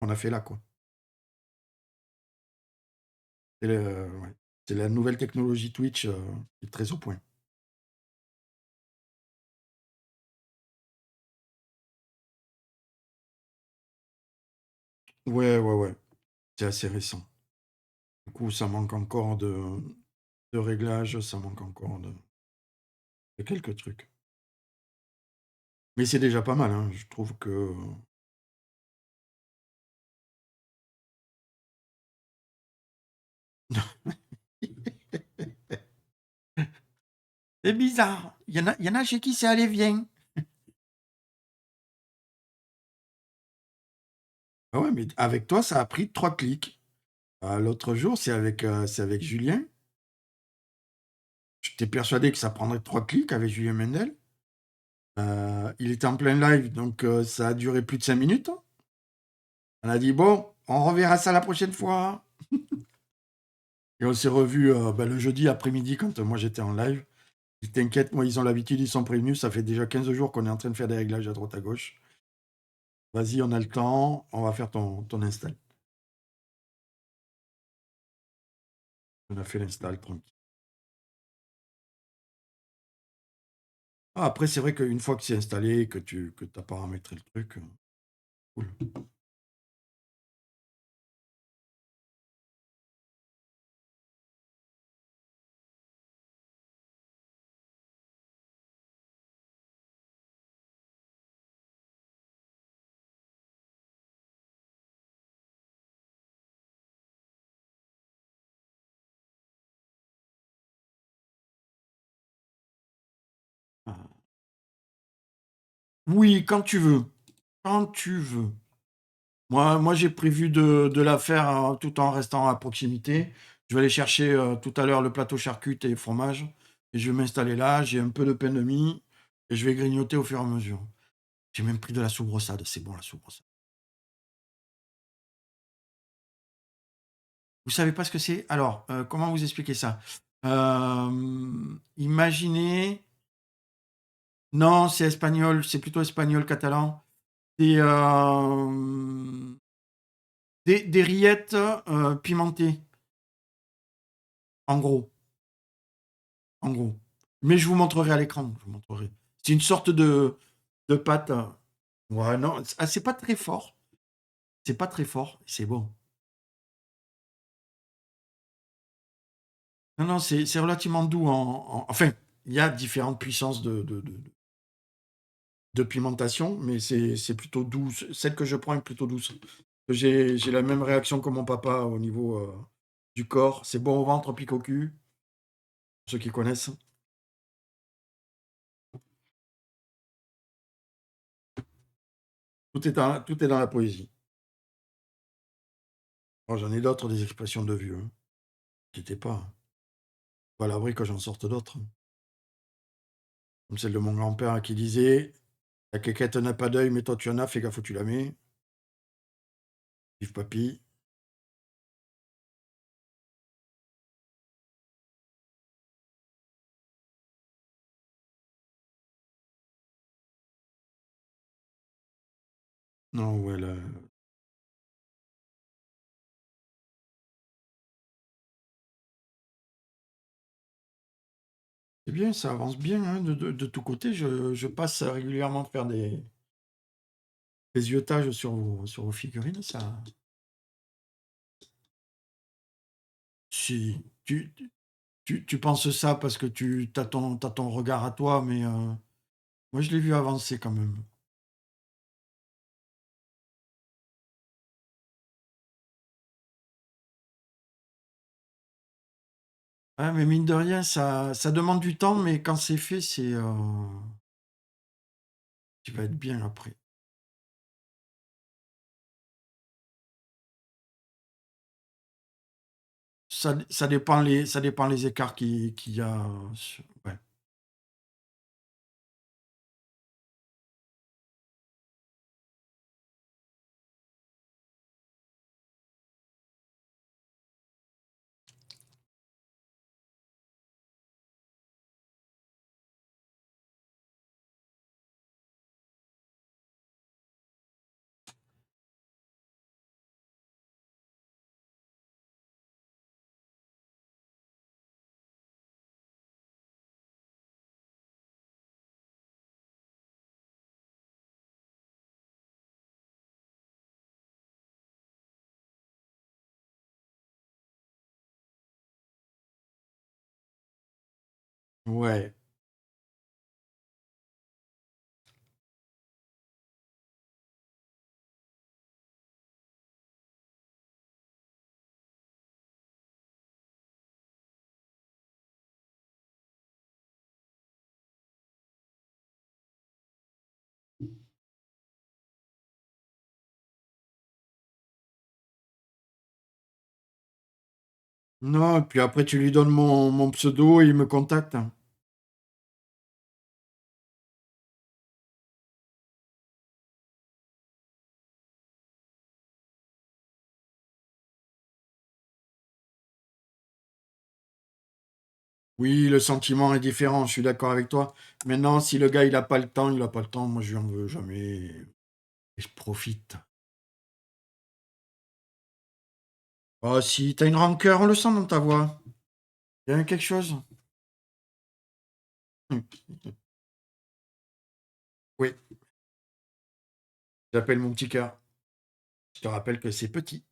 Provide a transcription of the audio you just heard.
On a fait là, quoi. Ouais. C'est la nouvelle technologie Twitch, qui est très au point. Ouais, ouais, ouais, c'est assez récent. Du coup, ça manque encore de réglages, ça manque encore de quelques trucs. Mais c'est déjà pas mal, hein, je trouve que c'est bizarre, il y en a chez qui c'est allez viens. Ah ouais, mais avec toi, ça a pris 3 clics. L'autre jour, c'est avec Julien. J'étais persuadé que ça prendrait 3 clics avec Julien Mendel. Il était en plein live, donc ça a duré plus de 5 minutes. On a dit: «Bon, on reverra ça la prochaine fois». Et on s'est revus, le jeudi après-midi quand moi j'étais en live. Il dit: «T'inquiète, moi ils ont l'habitude, ils sont prévenus, ça fait déjà 15 jours qu'on est en train de faire des réglages à droite à gauche. Vas-y, on a le temps, on va faire ton install». On a fait l'install tranquille. Après c'est vrai qu'une fois que c'est installé, que tu as paramétré le truc, cool. Ah. Oui, quand tu veux, quand tu veux. Moi j'ai prévu de la faire, tout en restant à proximité. Je vais aller chercher, tout à l'heure le plateau charcutes et fromage et je vais m'installer là, j'ai un peu de pain de mie et je vais grignoter au fur et à mesure. J'ai même pris de la soubressade, c'est bon la soubressade. Vous savez pas ce que c'est? Alors, comment vous expliquer ça? Imaginez non, c'est espagnol, c'est plutôt espagnol, catalan. C'est, des rillettes, pimentées, en gros, en gros. Mais je vous montrerai à l'écran, je vous montrerai. C'est une sorte de pâte, ouais, non, c'est pas très fort, c'est pas très fort, c'est bon. Non, non, c'est relativement doux enfin, il y a différentes puissances de pimentation, mais c'est plutôt doux. Celle que je prends est plutôt douce. J'ai la même réaction que mon papa au niveau, du corps. C'est bon au ventre, pique au cul, ceux qui connaissent. Tout est dans la poésie. Oh, j'en ai d'autres des expressions de vieux, hein. Inquiétez pas, hein. Pas à l'abri que j'en sorte d'autres, hein. Comme celle de mon grand-père qui disait: «La quéquette n'a pas d'œil, mais toi tu en as, fais gaffe où tu la mets. Vive papy». Non, ouais, le c'est bien, ça avance bien, hein, de tous côtés. Je passe régulièrement faire des yeutage sur vos figurines, ça si tu penses ça parce que tu as ton regard à toi, mais moi je l'ai vu avancer quand même. Ouais, mais mine de rien, ça demande du temps, mais quand c'est fait, tu vas être bien après. Ça dépend les écarts qu'il y a, sur ouais. Ouais. Non, et puis après tu lui donnes mon pseudo et il me contacte. Oui, le sentiment est différent, je suis d'accord avec toi. Maintenant, si le gars, il a pas le temps, il a pas le temps, moi je lui en veux jamais et je profite. Oh, si tu as une rancœur, on le sent dans ta voix. Il y a quelque chose? Mmh. Oui, j'appelle mon petit cœur. Je te rappelle que c'est petit.